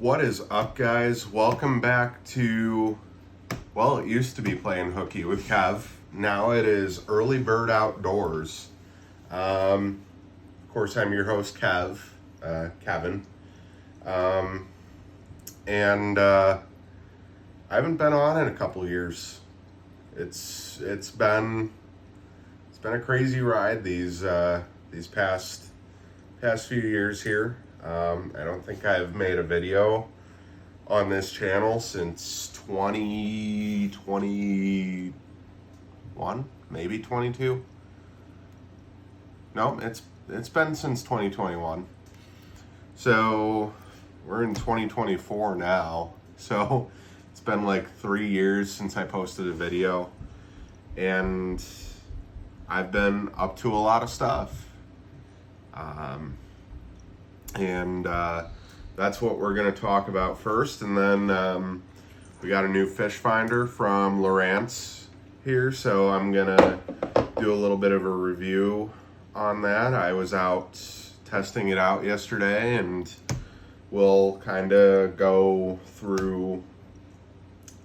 What is up, guys? Welcome back to, well, it used to be playing hooky with Kev. Now it is Earley Bird Outdoors. Of course, I'm your host, Kevin. And I haven't been on in a couple years. It's been a crazy ride these past few years here. I don't think I've made a video on this channel since 2021, maybe 22. No, it's been since 2021. So we're in 2024 now. So it's been like 3 years since I posted a video, and I've been up to a lot of stuff. And that's what we're going to talk about first. And then we got a new fish finder from Lowrance here, so I'm going to do a little bit of a review on that. I was out testing it out yesterday, and we'll kind of go through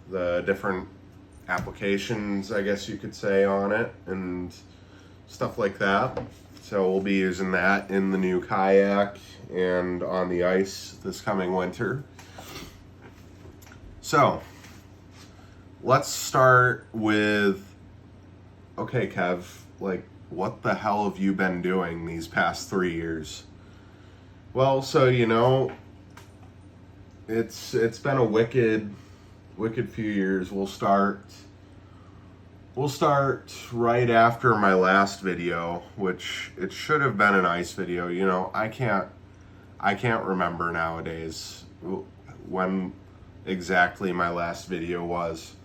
the different applications, I guess you could say, on it and stuff like that. So we'll be using that in the new kayak and on the ice this coming winter. So let's start with, okay, Kev, like, what the hell have you been doing these past 3 years? Well, so, it's been a wicked few years. We'll start right after my last video, which it should have been an ice video. I can't remember nowadays when exactly my last video was,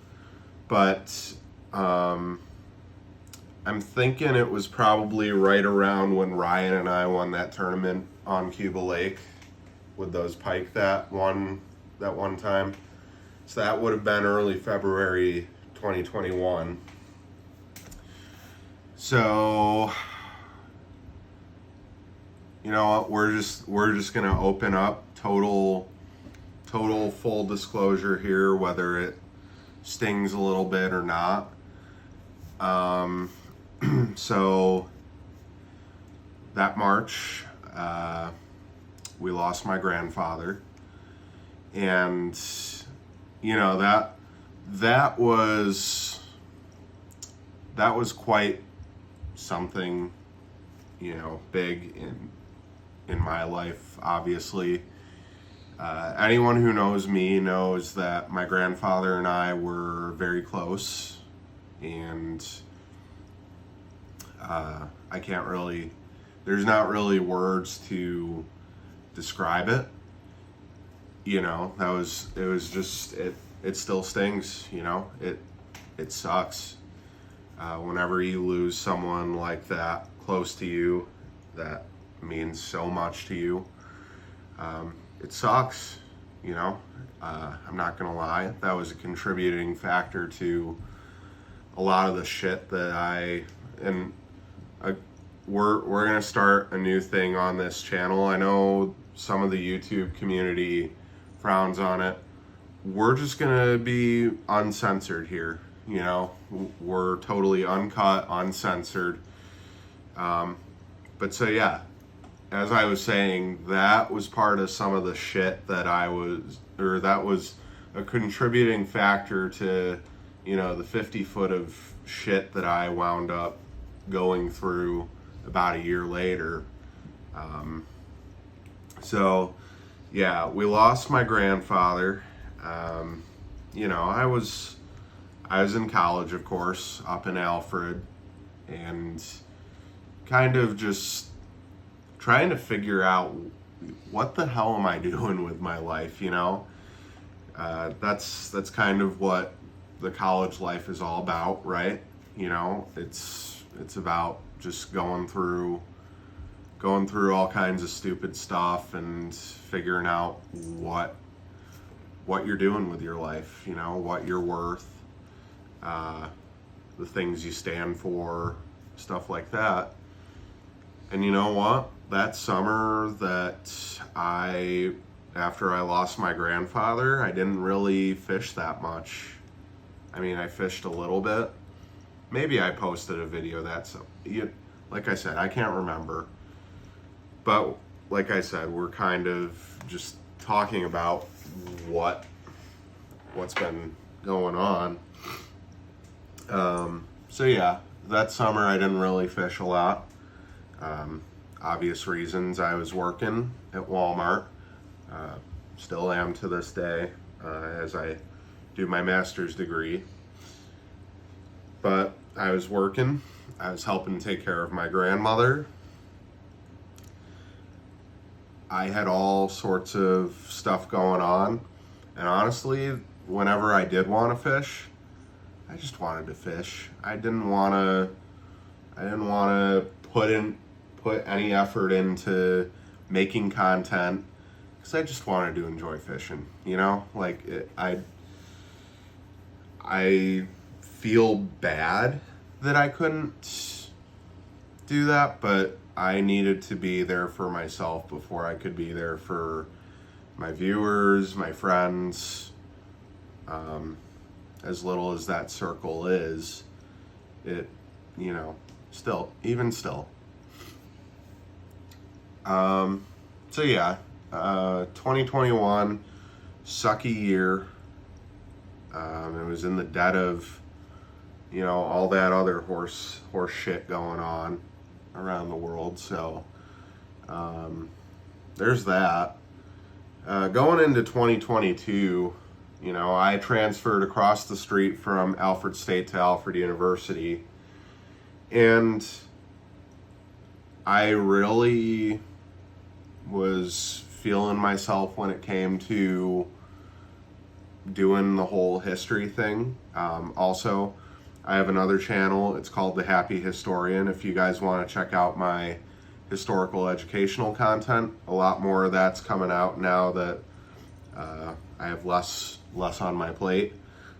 but I'm thinking it was probably right around when Ryan and I won that tournament on Cuba Lake with those pike that one time. So that would have been early February 2021. So, you know what, we're just gonna open up total full disclosure here, whether it stings a little bit or not. So that March, we lost my grandfather, and that was quite something, big in my life, obviously. Anyone who knows me knows that my grandfather and I were very close, and there's not really words to describe it. It still stings, it sucks. Whenever you lose someone like that close to you, that means so much to you. It sucks, I'm not gonna lie. That was a contributing factor to a lot of the shit that we're gonna start a new thing on this channel. I know some of the YouTube community frowns on it. We're just gonna be uncensored here. We're totally uncut, uncensored. But so yeah, as I was saying, that was part of some of the shit that that was a contributing factor to, the 50 foot of shit that I wound up going through about a year later. So yeah, we lost my grandfather. I was in college, of course, up in Alfred, and kind of just trying to figure out what the hell am I doing with my life, That's kind of what the college life is all about, right? It's about just going through all kinds of stupid stuff and figuring out what you're doing with your life, what you're worth, the things you stand for, stuff like that. And you know what? That summer that I after I lost my grandfather, I didn't really fish that much. I mean, I fished a little bit. Maybe I posted a video that's, like I said, I can't remember. But like I said, we're kind of just talking about what's been going on. So yeah, that summer I didn't really fish a lot. Obvious reasons. I was working at Walmart. Still am to this day, as I do my master's degree. But I was working. I was helping take care of my grandmother. I had all sorts of stuff going on. And honestly, whenever I did want to fish, I just wanted to fish. I didn't want to put any effort into making content, because I just wanted to enjoy fishing, you know? Like, I feel bad that I couldn't do that, but I needed to be there for myself before I could be there for my viewers, my friends. As little as that circle is, it, you know, even still. So yeah, 2021, sucky year. It was in the dead of, you know, all that other horse shit going on around the world. So, there's that. Going into 2022, you know, I transferred across the street from Alfred State to Alfred University, and I really was feeling myself when it came to doing the whole history thing. Also, I have another channel. It's called The Happy Historian. If you guys want to check out my historical educational content, a lot more of that's coming out now that I have less on my plate.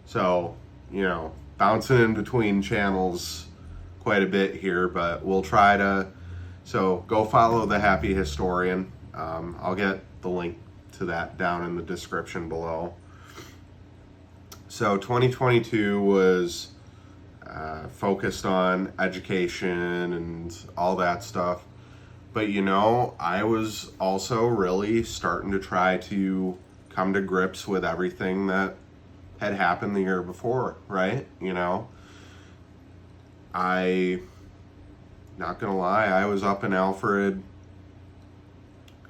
So, you know, bouncing in between channels quite a bit here, but we'll try to. So go follow The Happy Historian. I'll get the link to that down in the description below. So 2022 was focused on education and all that stuff. But you know, I was also really starting to try to come to grips with everything that had happened the year before, right? You know, not gonna lie, I was up in Alfred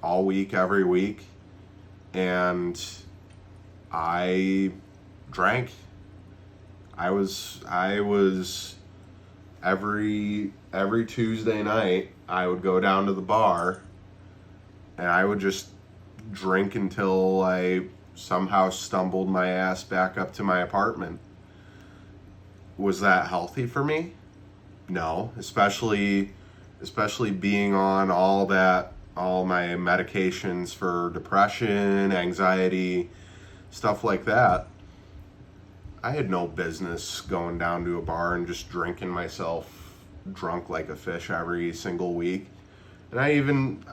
all week, every week, and I drank. I was every Tuesday night I would go down to the bar and I would just drink until I somehow stumbled my ass back up to my apartment. Was that healthy for me? No, especially being on all my medications for depression, anxiety, stuff like that. I had no business going down to a bar and just drinking myself drunk like a fish every single week. And I even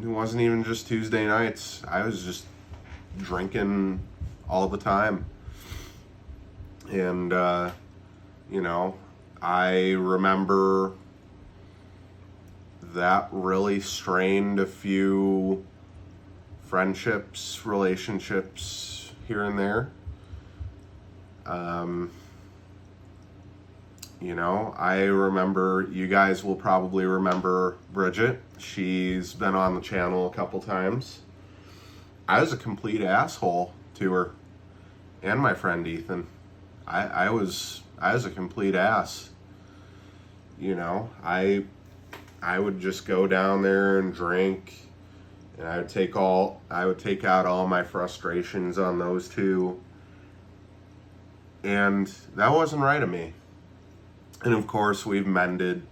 it wasn't even just Tuesday nights. I was just drinking all the time. And you know, I remember that really strained a few friendships, relationships here and there. You know, I remember, you guys will probably remember Bridget. She's been on the channel a couple times. I was a complete asshole to her and my friend Ethan. I was a complete ass. You know, I would just go down there and drink, and I would take out all my frustrations on those two. And that wasn't right of me. And of course, we've mended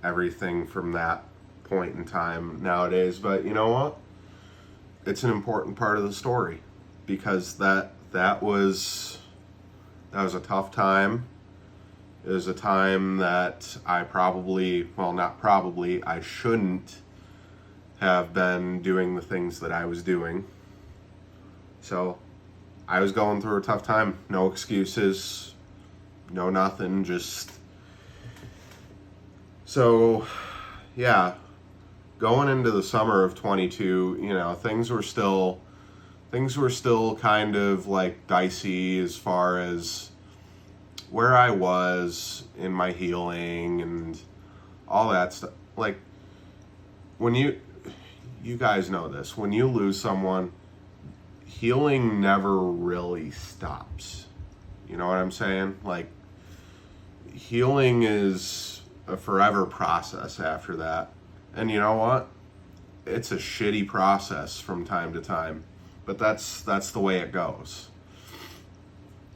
everything from that point in time nowadays. But you know what? It's an important part of the story, because that was a tough time. It was a time that I shouldn't have been doing the things that I was doing. So I was going through a tough time. No excuses, no nothing, just... So, yeah, going into the summer of 22, you know, things were still kind of like dicey as far as where I was in my healing and all that stuff. Like, when you guys know this, when you lose someone, healing never really stops. You know what I'm saying? Like, healing is a forever process after that. And you know what? It's a shitty process from time to time, but that's the way it goes.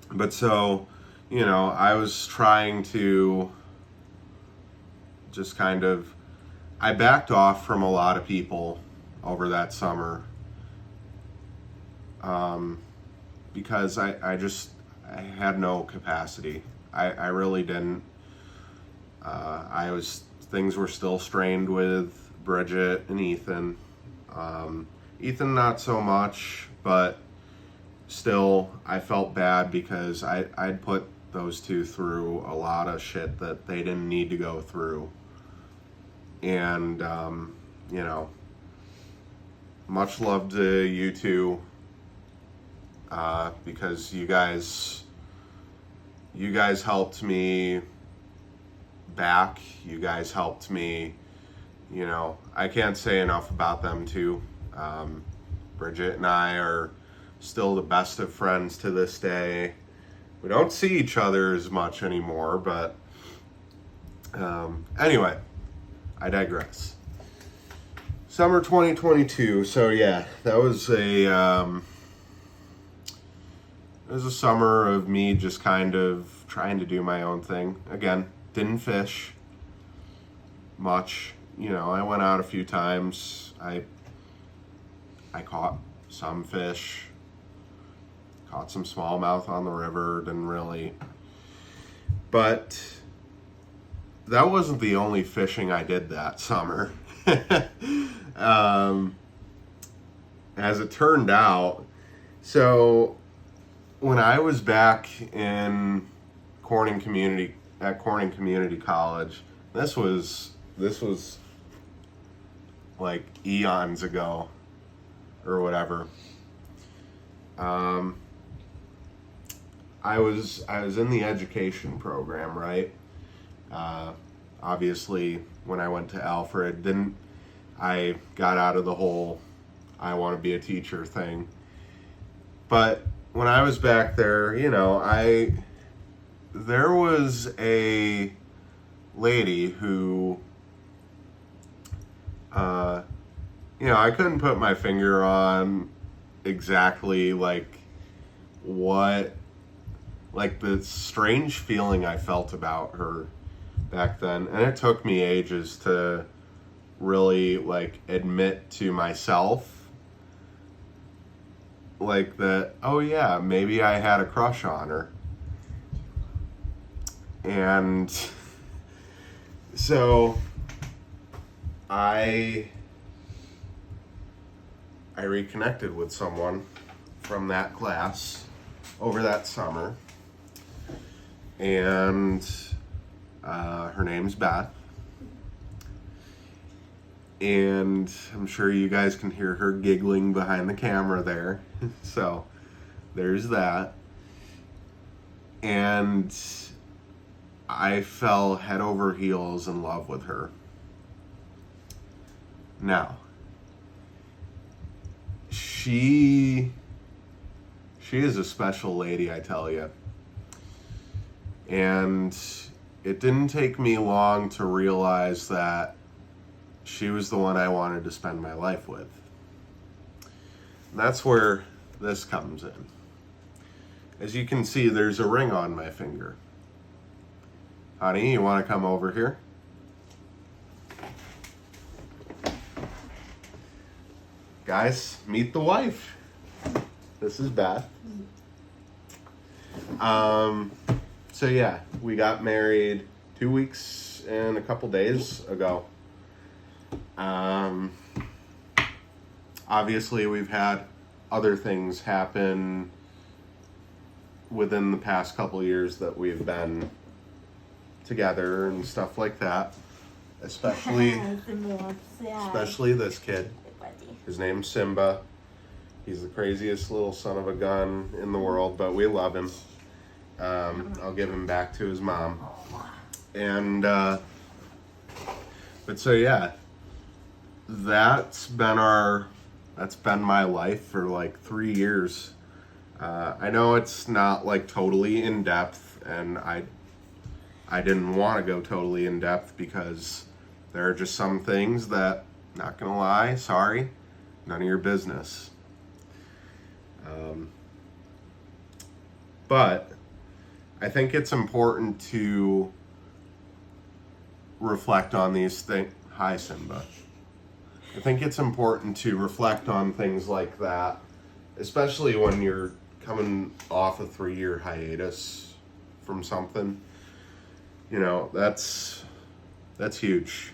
But so, you know, I was trying to just kind of, I backed off from a lot of people over that summer, because I had no capacity. I really didn't. Things were still strained with Bridget and Ethan. Ethan not so much, but still I felt bad because I'd put those two through a lot of shit that they didn't need to go through. And, you know, much love to you two, because you guys helped me back. You guys helped me, you know, I can't say enough about them too. Bridget and I are still the best of friends to this day. We don't see each other as much anymore, but anyway, I digress. Summer 2022. So yeah, that was a summer of me just kind of trying to do my own thing. Again, didn't fish much. You know, I went out a few times. I caught some fish. Caught some smallmouth on the river. Didn't really. But that wasn't the only fishing I did that summer. As it turned out, so when I was back in Corning Community College, this was like eons ago or whatever. I was in the education program, right? Obviously, when I went to Alfred, I got out of the whole I want to be a teacher thing. But when I was back there, you know, there was a lady who, you know, I couldn't put my finger on exactly like what, like the strange feeling I felt about her back then. And it took me ages to really like admit to myself like that, oh yeah, maybe I had a crush on her. And so I reconnected with someone from that class over that summer, and her name's Beth, and I'm sure you guys can hear her giggling behind the camera there. So there's that. And I fell head over heels in love with her. Now, she is a special lady, I tell you. And it didn't take me long to realize that she was the one I wanted to spend my life with. And that's where this comes in. As you can see, there's a ring on my finger. Honey, you want to come over here? Guys, meet the wife. This is Beth. So yeah, we got married 2 weeks and a couple days ago. obviously we've had other things happen within the past couple years that we've been together and stuff like that. Especially this kid. His name's Simba. He's the craziest little son of a gun in the world, but we love him. I'll give him back to his mom. And but so yeah, that's been my life for like 3 years. I know it's not like totally in depth, and I didn't want to go totally in depth because there are just some things that, not gonna lie, sorry, none of your business. But I think it's important to reflect on these things. Hi, Simba. I think it's important to reflect on things like that, especially when you're coming off a 3-year hiatus from something. You know, that's huge.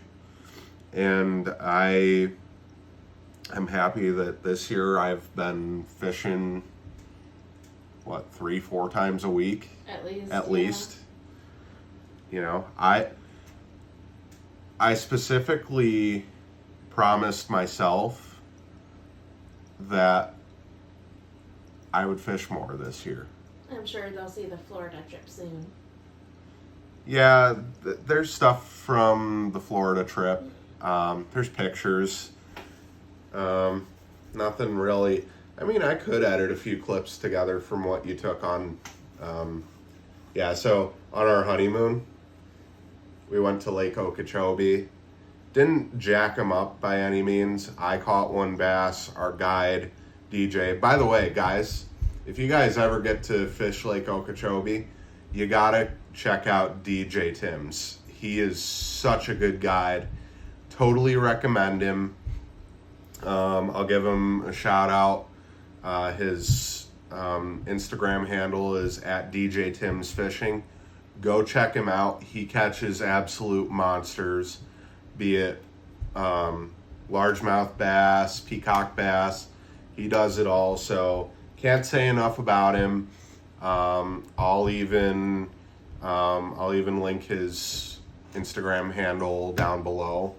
And I'm happy that this year I've been fishing 3-4 times a week at least. You know, I specifically promised myself that I would fish more this year. I'm sure they'll see the Florida trip soon. Yeah, there's stuff from the Florida trip. There's pictures. Nothing really. I mean, I could edit a few clips together from what you took on. So on our honeymoon, we went to Lake Okeechobee. Didn't jack them up by any means. I caught one bass. Our guide, DJ. By the way, guys, if you guys ever get to fish Lake Okeechobee, you gotta check out DJ Timms. He is such a good guide. Totally recommend him. I'll give him a shout out. His Instagram handle is @DJTimsFishing. Go check him out. He catches absolute monsters, be it largemouth bass, peacock bass. He does it all. So can't say enough about him. I'll even link his Instagram handle down below.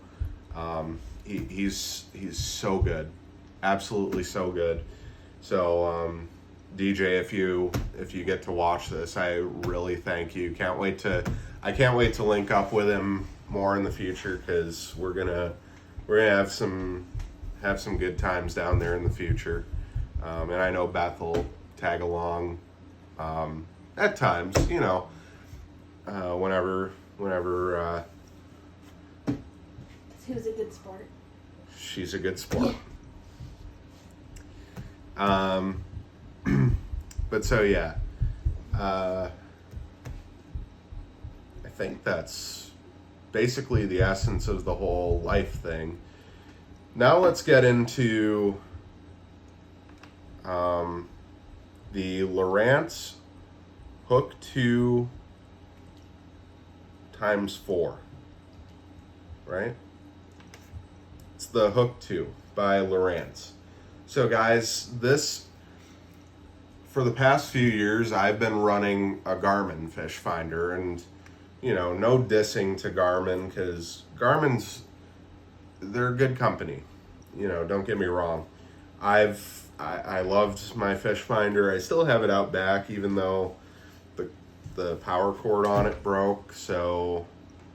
He's so good, absolutely so good. So DJ, if you get to watch this, I really thank you. I can't wait to link up with him more in the future, because we're gonna have some good times down there in the future. And I know Beth will tag along at times, you know, whenever. Who's a good sport? She's a good sport. But so yeah, I think that's basically the essence of the whole life thing. Now let's get into the Lowrance Hook2 x4, right? It's the Hook2 by Lowrance. So guys, for the past few years, I've been running a Garmin fish finder, and you know, no dissing to Garmin, because they're a good company. You know, don't get me wrong. I loved my fish finder. I still have it out back, even though the power cord on it broke. So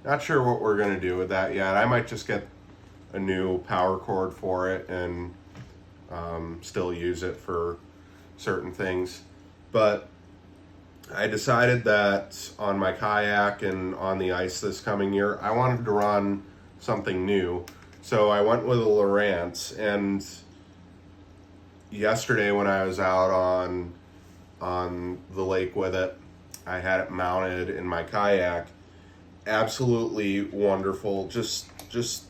not sure what we're gonna do with that yet. I might just get a new power cord for it and still use it for certain things. But I decided that on my kayak and on the ice this coming year, I wanted to run something new. So I went with a Lowrance, and yesterday when I was out on the lake with it, I had it mounted in my kayak. Absolutely wonderful. Just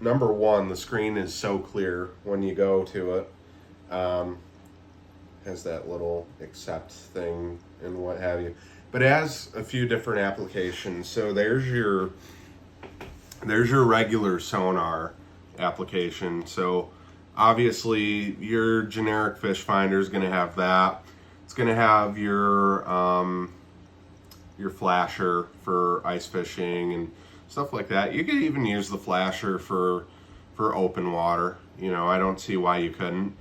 number one, the screen is so clear when you go to it. Has that little accept thing and what have you. But it has a few different applications. So there's your regular sonar application. So obviously your generic fish finder is going to have that. It's going to have your flasher for ice fishing and stuff like that. You could even use the flasher for open water. You know, I don't see why you couldn't.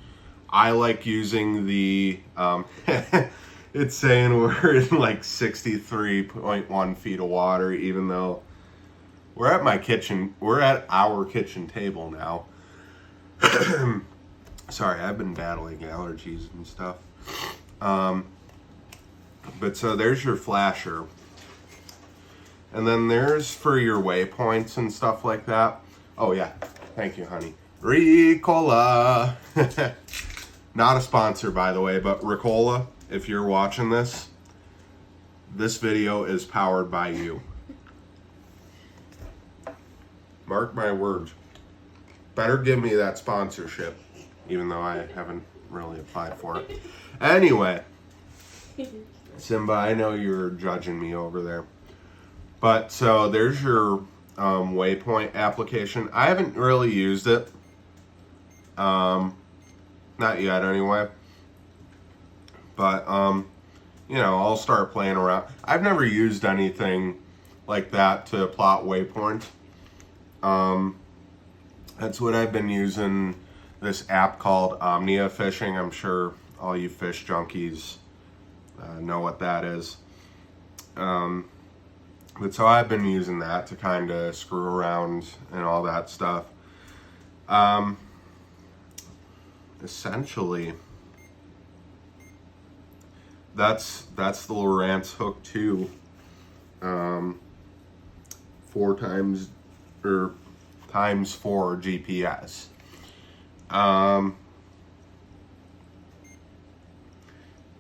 I like using the it's saying we're in like 63.1 feet of water, even though we're at our kitchen table now. Sorry, I've been battling allergies and stuff. But so there's your flasher. And then there's for your waypoints and stuff like that. Oh yeah, thank you, honey. Ricola. Not a sponsor, by the way, but Ricola, if you're watching this video is powered by you. Mark my words. Better give me that sponsorship, even though I haven't really applied for it. Anyway, Simba, I know you're judging me over there. But so there's your waypoint application. I haven't really used it. Not yet anyway. But, you know, I'll start playing around. I've never used anything like that to plot waypoint. That's what I've been using, this app called Omnia Fishing. I'm sure all you fish junkies know what that is. But so I've been using that to kind of screw around and all that stuff. Essentially, that's the Lowrance Hook2 4x4 GPS.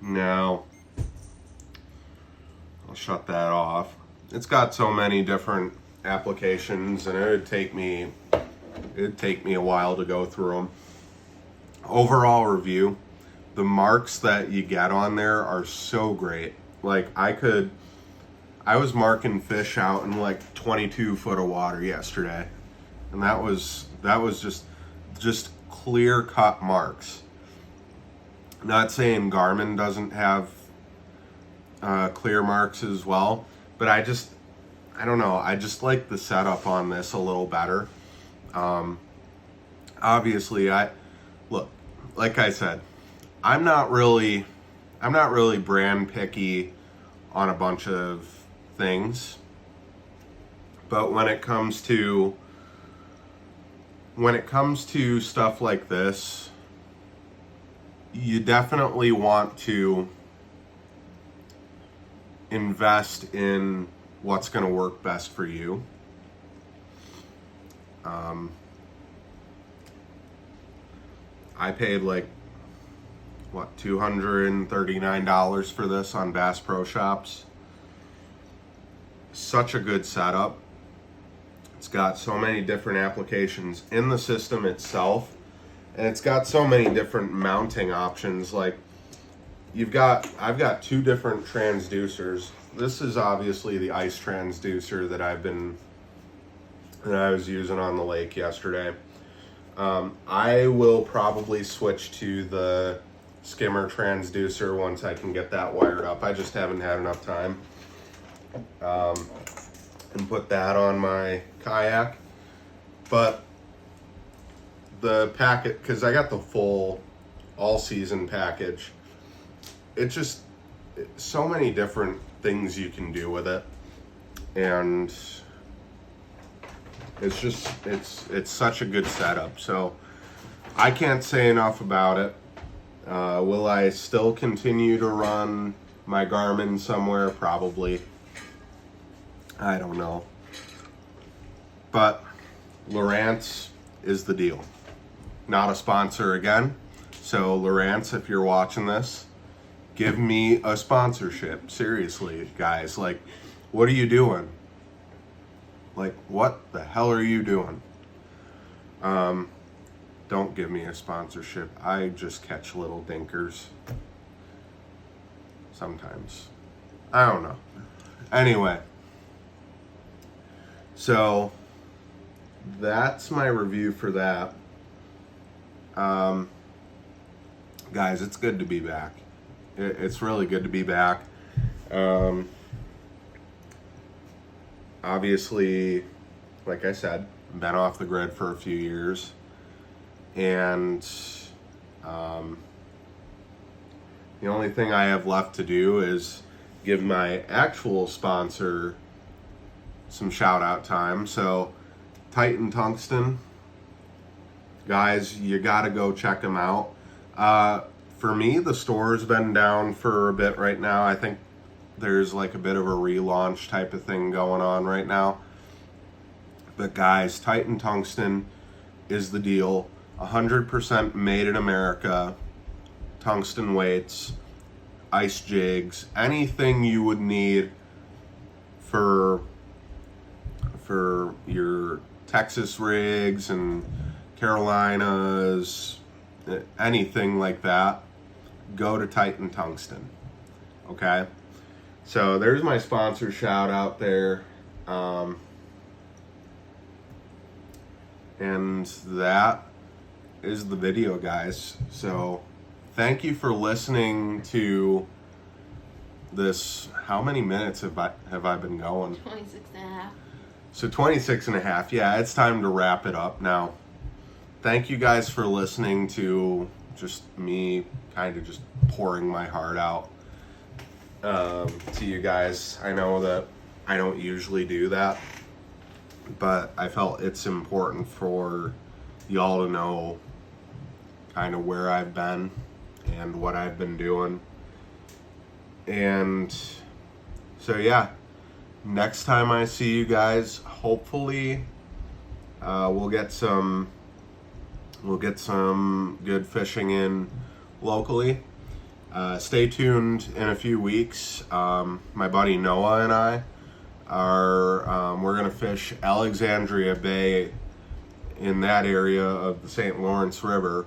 Now I'll shut that off. It's got so many different applications, and it'd take me a while to go through them. Overall review, the marks that you get on there are so great. Like I was marking fish out in like 22 foot of water yesterday, and that was just clear cut marks. Not saying Garmin doesn't have clear marks as well, but I don't know, I just like the setup on this a little better. Obviously, like I said, I'm not really brand picky on a bunch of things, but when it comes to stuff like this, you definitely want to invest in what's going to work best for you. I paid like $239 for this on Bass Pro Shops. Such a good setup. It's got so many different applications in the system itself, and it's got so many different mounting options. Like I've got two different transducers. This is obviously the ice transducer that I was using on the lake yesterday. I will probably switch to the skimmer transducer once I can get that wired up. I just haven't had enough time. And put that on my kayak. But the packet, because I got the full all-season package, so many different things you can do with it, and it's such a good setup. So I can't say enough about it. Will I still continue to run my Garmin somewhere? Probably. I don't know. But Lowrance is the deal. Not a sponsor again. So Lowrance, if you're watching this, give me a sponsorship. Seriously, guys. Like, what are you doing? Like, what the hell are you doing? Don't give me a sponsorship. I just catch little dinkers. Sometimes. I don't know. Anyway. So, that's my review for that. Guys, it's good to be back. It's really good to be back. Obviously, like I said, been off the grid for a few years, and the only thing I have left to do is give my actual sponsor some shout out time. So Titan Tungsten, guys, you gotta go check them out. For me, the store's been down for a bit right now. I think there's like a bit of a relaunch type of thing going on right now. But guys, Titan Tungsten is the deal. 100% made in America. Tungsten weights, ice jigs, anything you would need for your Texas rigs and Carolinas, anything like that, go to Titan Tungsten. Okay? So there's my sponsor shout out there. And that is the video, guys. So thank you for listening to this. How many minutes have I been going? 26 and a half. So 26 and a half. Yeah, it's time to wrap it up now. Thank you guys for listening to just me kind of just pouring my heart out to you guys. I know that I don't usually do that, but I felt it's important for y'all to know kind of where I've been and what I've been doing. And so yeah, next time I see you guys, hopefully we'll get some good fishing in locally. Stay tuned in a few weeks. My buddy Noah and I are we're gonna fish Alexandria Bay in that area of the St. Lawrence River.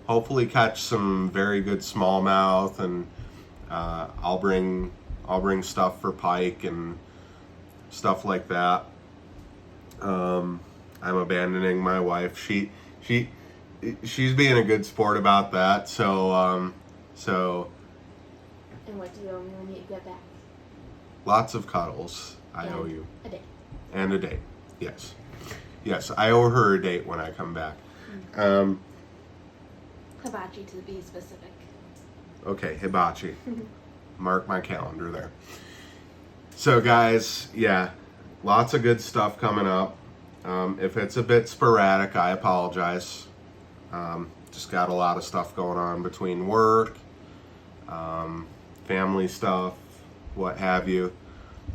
Hopefully catch some very good smallmouth, and I'll bring stuff for pike and stuff like that. I'm abandoning my wife. She's being a good sport about that. So And what do you owe me when you get back? lots of cuddles. I And owe you. a date. And a date. Yes, I owe her a date when I come back. Hibachi to be specific. Okay, hibachi. Mark my calendar there. So guys, yeah, lots of good stuff coming up. If it's a bit sporadic, I apologize. Just got a lot of stuff going on between work, family stuff, what have you.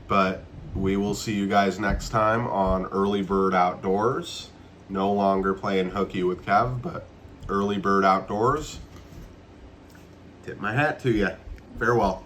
But we will see you guys next time on Earley Bird Outdoors. No longer playing hooky with Kev, but Earley Bird Outdoors. Tip my hat to you. Farewell.